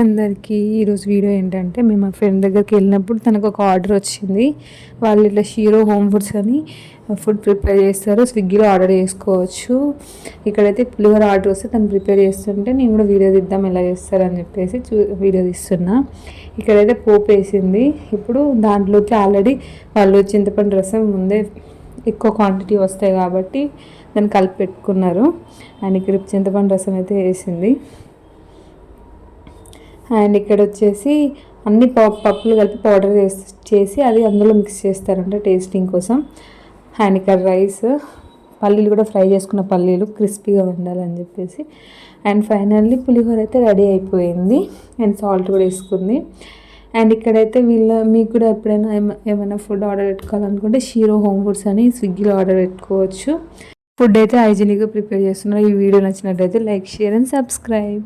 అందరికీ ఈరోజు వీడియో ఏంటంటే మేము మా ఫ్రెండ్ దగ్గరికి వెళ్ళినప్పుడు తనకు ఒక ఆర్డర్ వచ్చింది. వాళ్ళు ఇట్లా షీరో హోమ్ ఫుడ్స్ అని ఫుడ్ ప్రిపేర్ చేస్తారు, స్విగ్గీలో ఆర్డర్ చేసుకోవచ్చు. ఇక్కడైతే పులిహోర ఆర్డర్ వస్తే తను ప్రిపేర్ చేస్తుంటే నేను కూడా వీడియో తీద్దాం ఎలా చేస్తారని చెప్పేసి వీడియో తీస్తున్నా. ఇక్కడైతే పోపు వేసింది. ఇప్పుడు దాంట్లోకి ఆల్రెడీ వాళ్ళు చింతపండు రసం ముందే ఎక్కువ క్వాంటిటీ వస్తాయి కాబట్టి దాన్ని కలిపి పెట్టుకున్నారు. అండ్ ఇక్కడ చింతపండు రసం అయితే వేసింది. అండ్ ఇక్కడ వచ్చేసి అన్ని పప్పులు కలిపి పౌడర్ చేసి అది అందులో మిక్స్ చేస్తారంట టేస్టింగ్ కోసం. అండ్ ఇక్కడ రైస్, పల్లీలు కూడా ఫ్రై చేసుకున్న పల్లీలు క్రిస్పీగా ఉండాలని చెప్పేసి. అండ్ ఫైనల్లీ పులిహోర అయితే రెడీ అయిపోయింది. అండ్ సాల్ట్ కూడా వేసుకుంది. అండ్ ఇక్కడైతే మీకు కూడా ఎప్పుడైనా ఏమైనా ఫుడ్ ఆర్డర్ పెట్టుకోవాలనుకుంటే షీరో హోమ్ ఫుడ్స్ అని స్విగ్గీలో ఆర్డర్ పెట్టుకోవచ్చు. ఫుడ్ అయితే హైజీనిక్గా ప్రిపేర్ చేస్తున్నారు. ఈ వీడియో నచ్చినట్లయితే లైక్, షేర్ అండ్ సబ్స్క్రైబ్.